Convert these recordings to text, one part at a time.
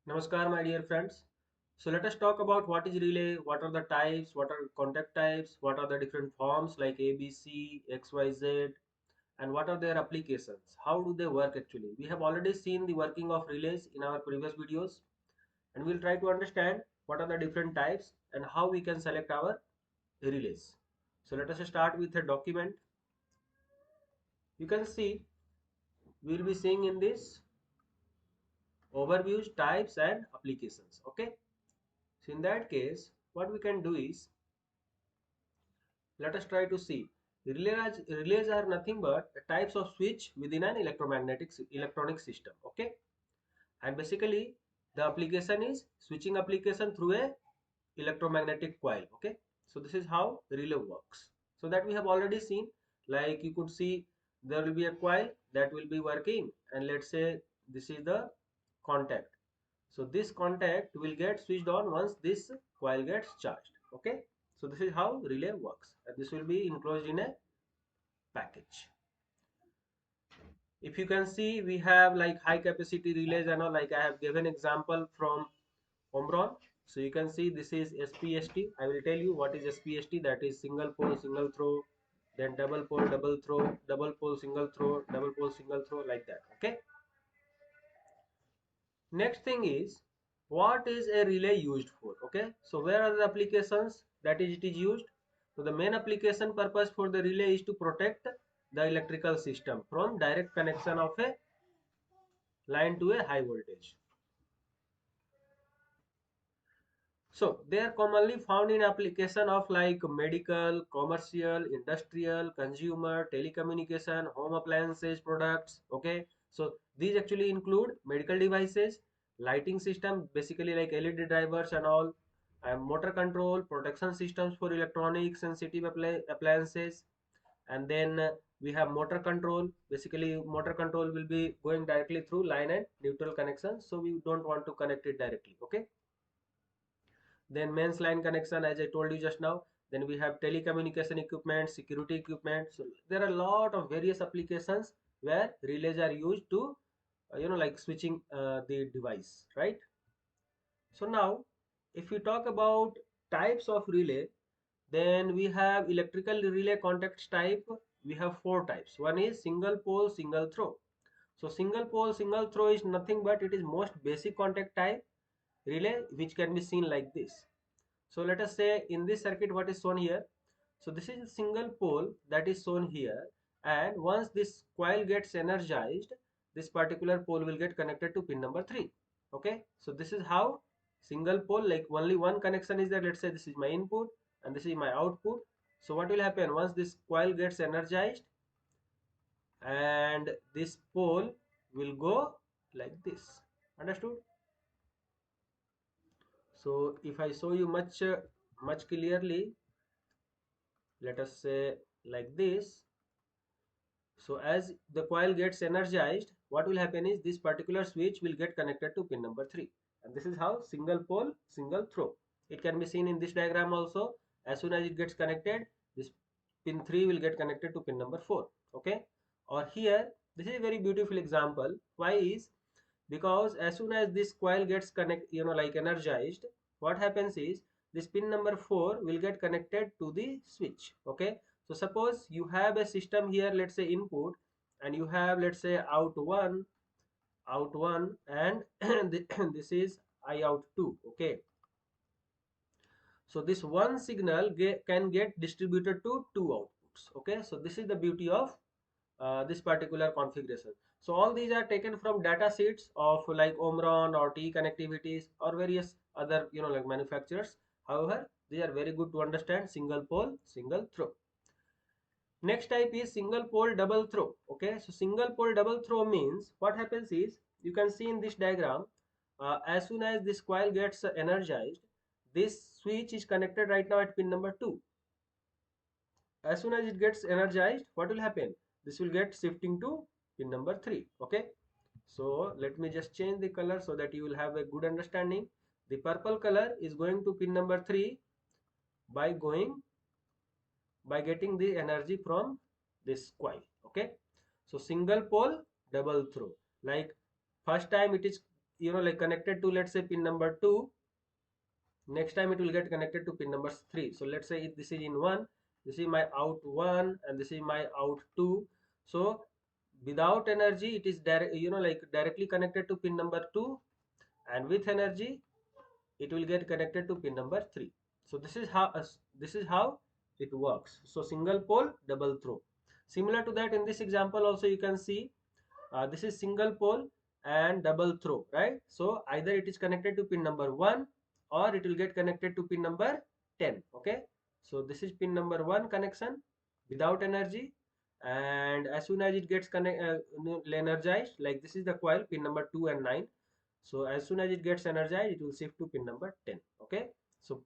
Namaskar, my dear friends. So let us talk about what is relay, what are the types, what are contact types, what are the different forms like ABC, XYZ, and what are their applications. How do they work actually? We have already seen the working of relays in our previous videos, and we'll try to understand what are the different types and how we can select our relays. So let us start with a document. You can see we'll be seeing in this overviews, types, and applications. Okay. So in that case, what we can do is let us try to see. Relays are nothing but types of switch within an electronic system. Okay, and basically the application is switching application through a electromagnetic coil. Okay, so this is how relay works. So that we have already seen. Like you could see, there will be a coil that will be working, and let's say this is the contact. So this contact will get switched on once this coil gets charged. Okay, so this is how relay works, and this will be enclosed in a package. If you can see, we have like high capacity relays and all, like I have given example from Omron. So you can see this is SPST. I will tell you what is SPST. That is single pole single throw, then double pole double throw, double pole single throw, double pole single throw, like that. Okay. Next thing is, what is a relay used for? Okay, so where are the applications that is it is used? So the main application purpose for the relay is to protect the electrical system from direct connection of a line to a high voltage. So they are commonly found in application of like medical, commercial, industrial, consumer, telecommunication, home appliances products. Okay, so these actually include medical devices, lighting system, basically like LED drivers and all, and motor control, protection systems for electronic sensitive appliances, and then we have motor control. Basically, motor control will be going directly through line and neutral connections, so we don't want to connect it directly. Okay, then mains line connection, as I told you just now. Then we have telecommunication equipment, security equipment. So there are a lot of various applications where relays are used to like switching the device, right? So now if we talk about types of relay, then we have electrical relay contacts type. We have four types. One is single pole single throw. So single pole single throw is nothing but it is most basic contact type relay, which can be seen like this. So let us say in this circuit what is shown here. So this is a single pole that is shown here, and once this coil gets energized, this particular pole will get connected to pin number 3. Okay, so this is how single pole, like only one connection is there. Let's say this is my input and this is my output. So what will happen once this coil gets energized, and this pole will go like this. Understood? So if I show you much clearly, let us say like this. So as the coil gets energized, what will happen is this particular switch will get connected to pin number 3, and this is how single pole single throw. It can be seen in this diagram also. As soon as it gets connected, this pin 3 will get connected to pin number 4. Okay, or here this is a very beautiful example. Why is? Because as soon as this coil gets like energized, what happens is this pin number 4 will get connected to the switch. Okay, so suppose you have a system here, let's say input, and you have, let's say, out 1 and this is I out 2. Okay, so this one signal can get distributed to two outputs. Okay, so this is the beauty of this particular configuration. So all these are taken from data sheets of like Omron or T connectivities or various other like manufacturers. However, they are very good to understand single pole single throw. Next type is single pole double throw. Okay, so single pole double throw means what happens is, you can see in this diagram, as soon as this coil gets energized, this switch is connected right now at pin number 2. As soon as it gets energized, what will happen? This will get shifting to pin number 3. Okay, so let me just change the color so that you will have a good understanding. The purple color is going to pin number 3 by getting the energy from this coil. Okay, so single pole double throw, like first time it is like connected to, let's say, pin number 2, next time it will get connected to pin number 3. So let's say if this is in 1, this is my out 1 and this is my out 2. So without energy it is direct, like directly connected to pin number 2, and with energy it will get connected to pin number 3. So this is how it works. So single pole double throw. Similar to that, in this example also you can see, this is single pole and double throw, right? So either it is connected to pin number 1 or it will get connected to pin number 10. Okay, so this is pin number 1 connection without energy, and as soon as it gets energized, like this is the coil pin number 2 and 9. So as soon as it gets energized, it will shift to pin number 10. Okay, so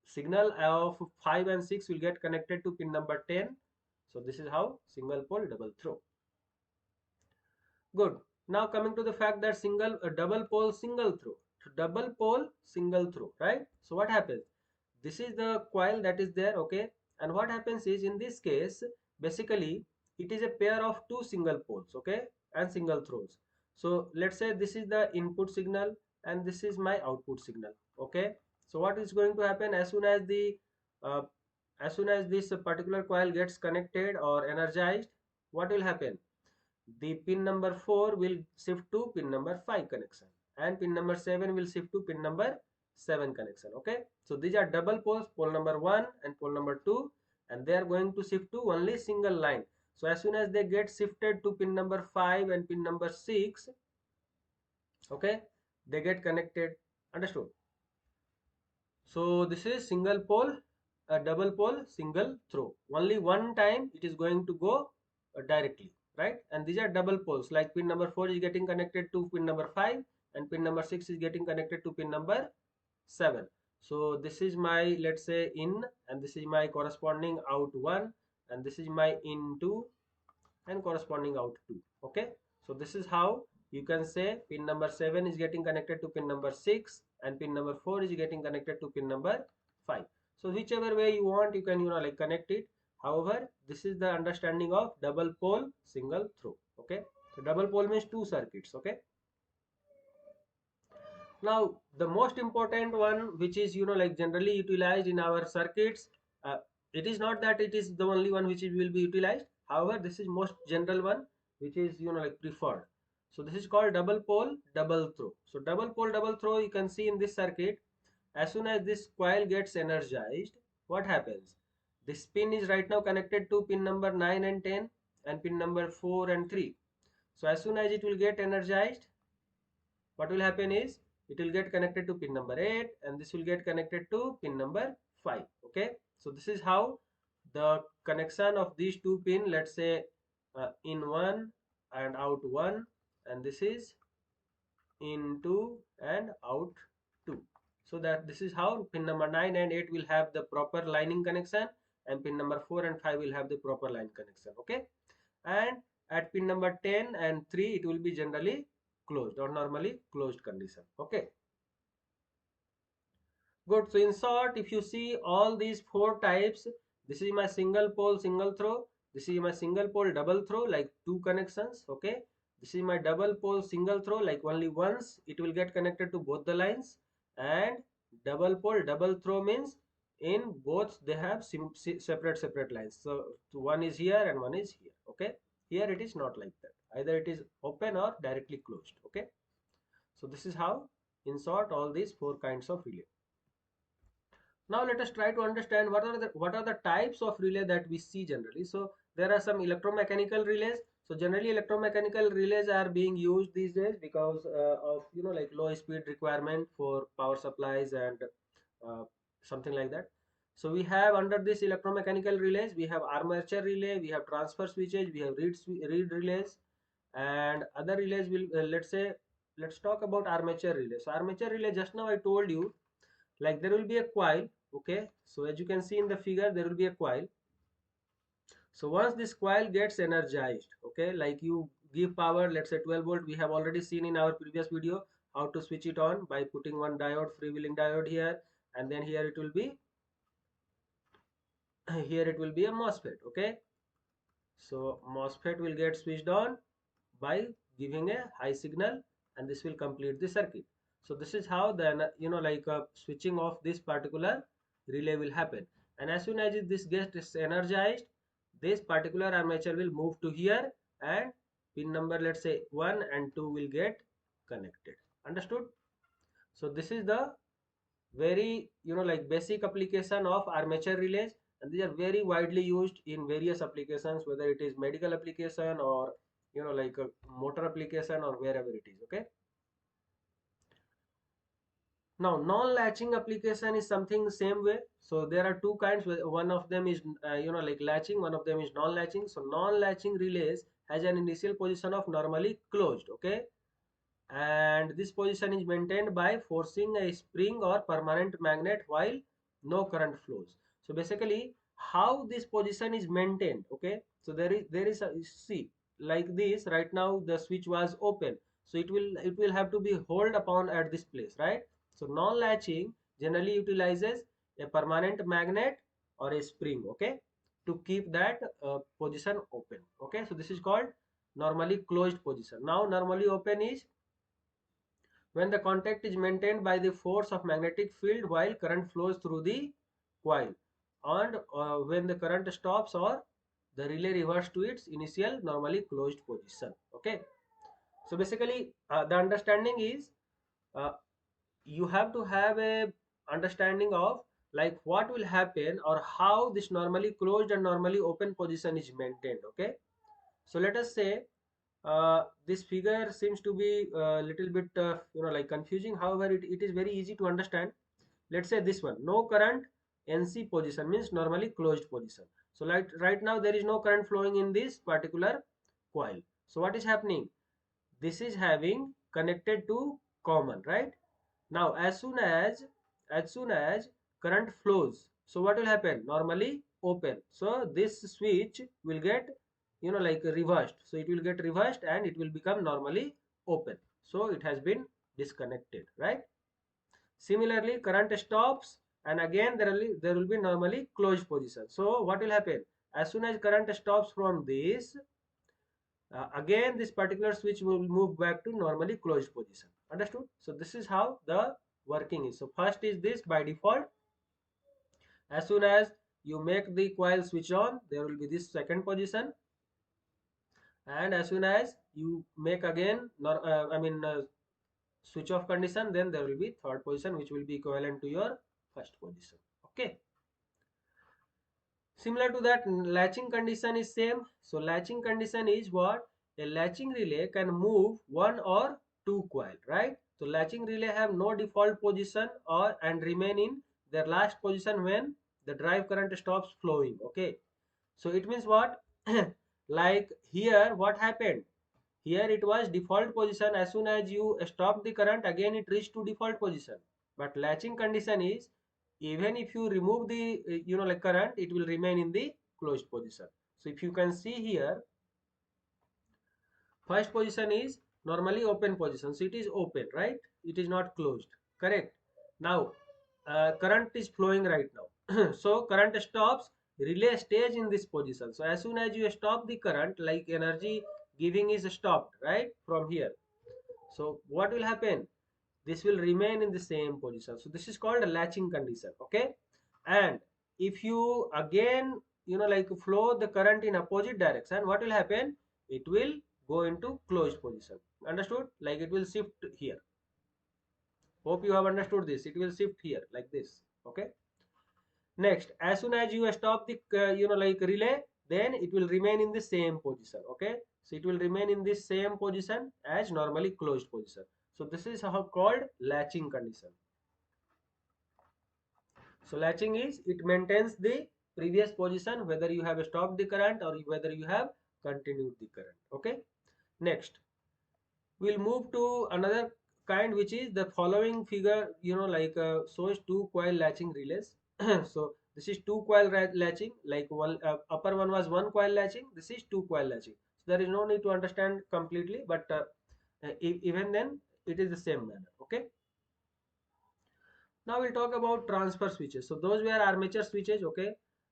signal of 5 and 6 will get connected to pin number 10. So this is how single pole double throw. Good. Now coming to the fact that double pole single throw. So double pole single throw, right? So what happens? This is the coil that is there, okay? And what happens is, in this case, basically it is a pair of two single poles, okay? And single throws. So let's say this is the input signal and this is my output signal, okay? So what is going to happen uh, as soon as this particular coil gets connected or energized, what will happen? The pin number 4 will shift to pin number 5 connection, and pin number 7 will shift to pin number 7 connection. Okay, so these are double poles, pole number 1 and pole number 2, and they are going to shift to only single line. So as soon as they get shifted to pin number 5 and pin number 6, okay, they get connected. Understood? So this is single pole, double pole, single throw. Only one time it is going to go directly, right? And these are double poles. Like pin number 4 is getting connected to pin number 5, and pin number 6 is getting connected to pin number 7. So this is my, let's say, in, and this is my corresponding out 1, and this is my in 2 and corresponding out 2. Okay, so this is how you can say pin number 7 is getting connected to pin number 6 and pin number 4 is getting connected to pin number 5. So whichever way you want, you can like connect it. However, this is the understanding of double pole single throw. Okay, so double pole means two circuits. Okay, now the most important one, which is like generally utilized in our circuits, uh, it is not that it is the only one which will be utilized. However, this is most general one which is like preferred. So this is called double pole double throw. So double pole double throw, you can see in this circuit, as soon as this coil gets energized, what happens? This pin is right now connected to pin number 9 and 10 and pin number 4 and 3. So as soon as it will get energized, what will happen is it will get connected to pin number 8 and this will get connected to pin number 5. Okay, so this is how the connection of these two pin, let's say, in 1 and out 1, and this is in 2 and out 2. So that this is how pin number 9 and 8 will have the proper lining connection, and pin number 4 and 5 will have the proper line connection. Okay, and at pin number 10 and 3 it will be generally closed or normally closed condition. Okay, good. So in short, if you see all these four types, this is my single pole single throw, this is my single pole double throw, like two connections. Okay, this is my double pole single throw, like only once it will get connected to both the lines. And double pole double throw means in both they have separate lines. So one is here and one is here. Okay, here it is not like that, either it is open or directly closed. Okay, so this is how in short all these four kinds of relay. Now let us try to understand what are the types of relay that we see generally. So there are some electromechanical relays. So generally electromechanical relays are being used these days because of like low speed requirement for power supplies and uh, something like that. So we have under this electromechanical relays, we have armature relay, we have transfer switches, we have reed relays, and other relays will let's say, let's talk about armature relay. So armature relay, just now I told you, like there will be a coil. Okay, so as you can see in the figure, there will be a coil. So once this coil gets energized, okay, like you give power, let's say 12 volt, we have already seen in our previous video how to switch it on by putting one diode, freewheeling diode here, and then here it will be here it will be a MOSFET. Okay, so MOSFET will get switched on by giving a high signal, and this will complete the circuit. So this is how the switching of this particular relay will happen. And as soon as this gets energized, this particular armature will move to here, and pin number, let's say 1 and 2, will get connected. Understood? So this is the very basic application of armature relays, and these are very widely used in various applications, whether it is medical application or like a motor application or wherever it is. Okay. Now, non-latching application is something same way. So there are two kinds. One of them is like latching, one of them is non-latching. So non-latching relays has an initial position of normally closed. Okay, and this position is maintained by forcing a spring or permanent magnet while no current flows. So basically, how this position is maintained? Okay, so there is a, see, like this. Right now the switch was open, so it will have to be hold upon at this place, right? So non-latching generally utilizes a permanent magnet or a spring, okay, to keep that position open. Okay, so this is called normally closed position. Now normally open is when the contact is maintained by the force of magnetic field while current flows through the coil, and when the current stops or the relay reverts to its initial normally closed position. Okay, so basically the understanding is, uh, you have to have a understanding of like what will happen or how this normally closed and normally open position is maintained. Okay, so let us say this figure seems to be a little bit like confusing. However, it is very easy to understand. Let's say this one, no current, NC position means normally closed position. So like right now there is no current flowing in this particular coil. So what is happening? This is having connected to common, right? Now as soon as current flows, so what will happen? Normally open, so this switch will get like reversed, so it will get reversed and it will become normally open, so it has been disconnected, right? Similarly, current stops, and again there will be normally closed position. So what will happen? As soon as current stops from this, again this particular switch will move back to normally closed position. Understood? So this is how the working is. So first is this by default. As soon as you make the coil switch on, there will be this second position, and as soon as you make again switch off condition, then there will be third position which will be equivalent to your first position. Okay. Similar to that, latching condition is same. So latching condition is what? A latching relay can move one or two coil, right? So latching relay have no default position or and remain in their last position when the drive current stops flowing. Okay. So it means what? Like here, what happened? Here it was default position. As soon as you stop the current, again it reached to default position. But latching condition is, even if you remove the like current, it will remain in the closed position. So if you can see here, first position is normally open position, so it is open, right? It is not closed, correct? Now current is flowing right now. So current stops, relay stays in this position. So as soon as you stop the current, like energy giving is stopped, right, from here. So what will happen? This will remain in the same position. So this is called a latching condition. Okay, and if you again like flow the current in opposite direction, what will happen? It will go into closed position. Understood? Like it will shift here. Hope you have understood this. It will shift here like this. Okay. Next, as soon as you stop the like relay, then it will remain in the same position. Okay, so it will remain in this same position as normally closed position. So this is how called latching condition. So latching is, it maintains the previous position whether you have stopped the current or whether you have continued the current. Okay. Next, we'll move to another kind, which is the following figure like shows two coil latching relays. So this is two coil latching, like one upper one was one coil latching, this is two coil latching. So there is no need to understand completely, but even then it is the same manner. Okay. Now we'll talk about transfer switches. So those were armature switches. Okay.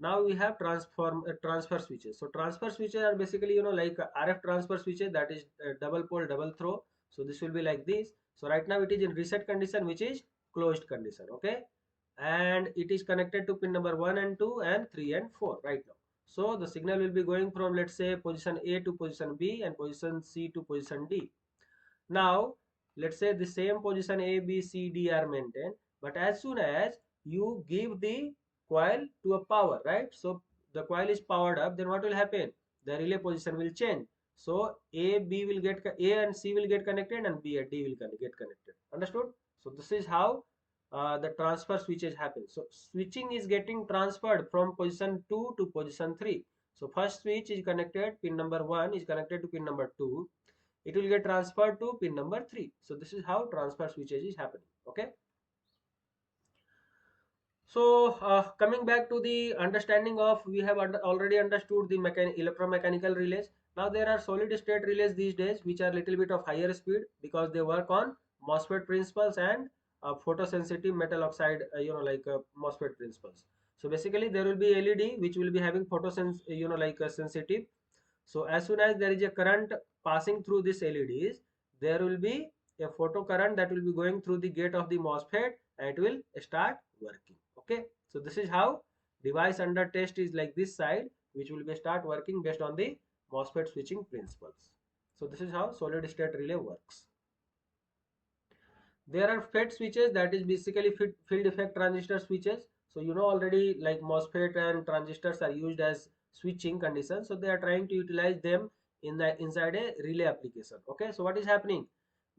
Now we have transfer switches. So transfer switches are basically like RF transfer switches, that is double pole double throw. So this will be like this. So right now it is in reset condition, which is closed condition, okay, and it is connected to pin number 1 and 2 and 3 and 4 right now. So the signal will be going from, let's say, position A to position B and position C to position D. Now, let's say the same position A, B, C, D are maintained, but as soon as you give the coil to a power, right? So the coil is powered up, then what will happen? The relay position will change. So A and C will get connected, and B and D will get connected. Understood? So this is how the transfer switches happen. So switching is getting transferred from position 2 to position 3. So first switch is connected, pin number 1 is connected to pin number 2, it will get transferred to pin number 3. So this is how transfer switches is happening, okay. So coming back to the understanding of, we have already understood the electromechanical relays. Now there are solid state relays these days which are little bit of higher speed because they work on MOSFET principles and photosensitive metal oxide, MOSFET principles. So basically there will be LED which will be having sensitive. So as soon as there is a current passing through this LEDs, there will be a photo current that will be going through the gate of the MOSFET and it will start working. Okay. So this is how device under test is like this side, which will be start working based on the MOSFET switching principles. So this is how solid state relay works. There are FET switches, that is basically field effect transistor switches. So you know already, like MOSFET and transistors are used as switching conditions. So they are trying to utilize them in the inside a relay application. Okay, so what is happening?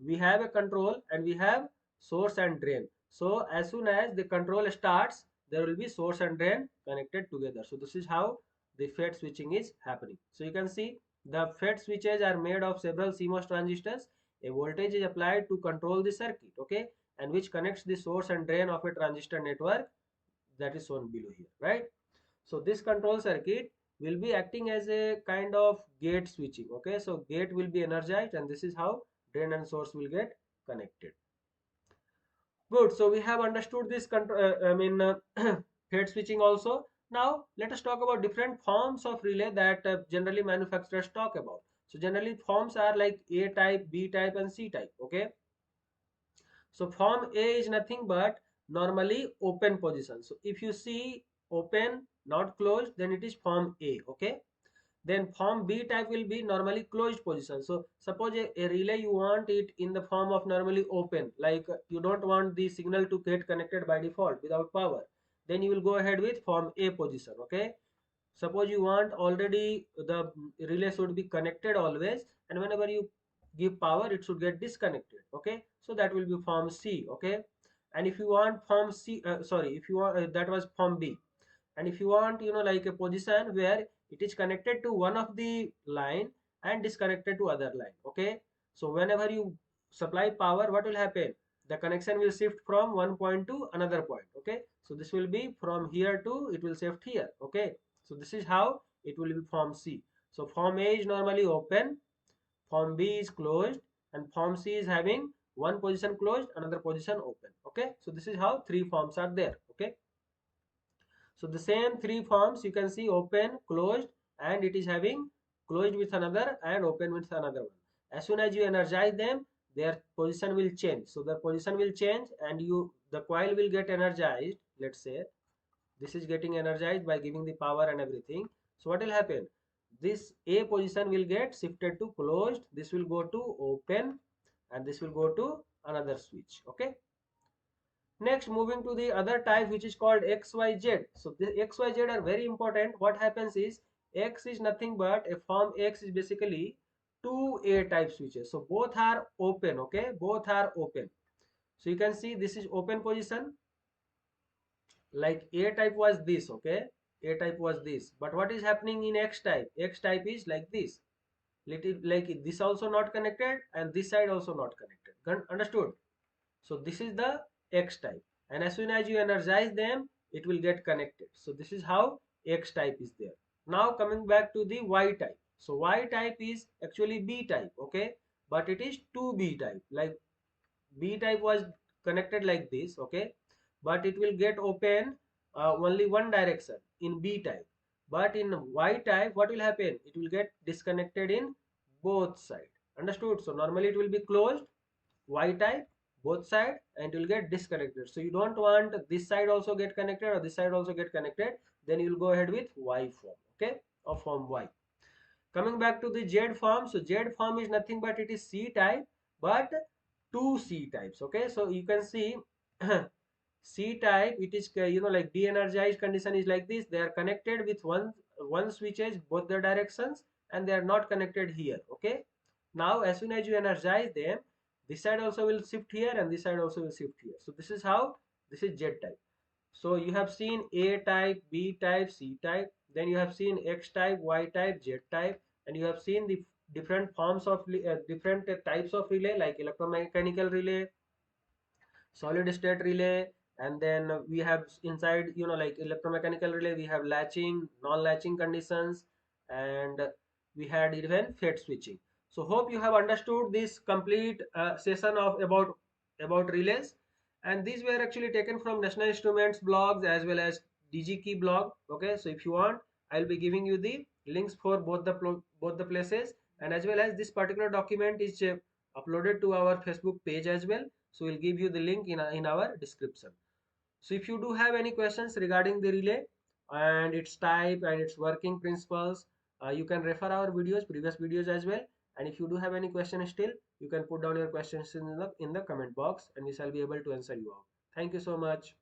We have a control and we have source and drain. So as soon as the control starts, there will be source and drain connected together. So this is how the FET switching is happening. So you can see the FET switches are made of several CMOS transistors. A voltage is applied to control the circuit, okay, and which connects the source and drain of a transistor network that is shown below here, right? So this control circuit will be acting as a kind of gate switching, okay. So gate will be energized and this is how drain and source will get connected. Good. So we have understood this FET switching also. Now let us talk about different forms of relay that generally manufacturers talk about. So generally forms are like A type, B type and C type, okay. So form A is nothing but normally open position. So if you see open, not closed, then it is form A, okay. Then form B type will be normally closed position. So suppose a relay you want it in the form of normally open, like you don't want the signal to get connected by default without power, then you will go ahead with form A position, okay. Suppose you want already the relay should be connected always, and whenever you give power it should get disconnected, okay. So that will be form C, okay. And if you want form C, sorry, if you want that was form B. And if you want, like a position where it is connected to one of the line and disconnected to other line, okay. So whenever you supply power, what will happen? The connection will shift from one point to another point, okay. So this will be from here to, it will shift here, okay. So this is how it will be form C. So form A is normally open, form B is closed, and form C is having one position closed, another position open, okay. So this is how three forms are there, okay. So the same three forms you can see open, closed, and it is having closed with another and open with another one. As soon as you energize them, their position will change. So the position will change and the coil will get energized. Let's say this is getting energized by giving the power and everything. So what will happen? This A position will get shifted to closed. This will go to open and this will go to another switch. Okay. Next, moving to the other type, which is called XYZ. So the XYZ are very important. What happens is X is nothing but a form X is basically two A type switches. So both are open. Okay, both are open. So you can see this is open position. Like A type was this. Okay, A type was this. But what is happening in X type? X type is like this. Little like this also not connected and this side also not connected. Understood? So this is the X type, and as soon as you energize them it will get connected. So this is how X type is there. Now coming back to the Y type. So Y type is actually B type, okay, but it is 2B type. Like B type was connected like this, okay, but it will get open only one direction in B type. But in Y type what will happen? It will get disconnected in both sides. Understood? So normally it will be closed, Y type, both side, and it will get disconnected. So you don't want this side also get connected or this side also get connected. Then you will go ahead with Y form, okay, or form Y. Coming back to the Z form, so Z form is nothing but it is C type, but two C types. Okay, so you can see C type, it is like de-energized condition is like this. They are connected with one switches both the directions, and they are not connected here. Okay, now as soon as you energize them, this side also will shift here and this side also will shift here. So this is how, this is Z type. So you have seen A type, B type, C type. Then you have seen X type, Y type, Z type, and you have seen the different forms of different types of relay, like electromechanical relay, solid state relay, and then we have inside, like electromechanical relay, we have latching, non-latching conditions, and we had even FET switching. So hope you have understood this complete session of about relays, and these were actually taken from National Instruments blogs as well as DGKey blog. Okay, so if you want, I'll be giving you the links for both the places, and as well as this particular document is uploaded to our Facebook page as well. So we'll give you the link in our description. So if you do have any questions regarding the relay and its type and its working principles, you can refer our previous videos as well. And if you do have any questions still, you can put down your questions in the comment box, and we shall be able to answer you out. Thank you so much.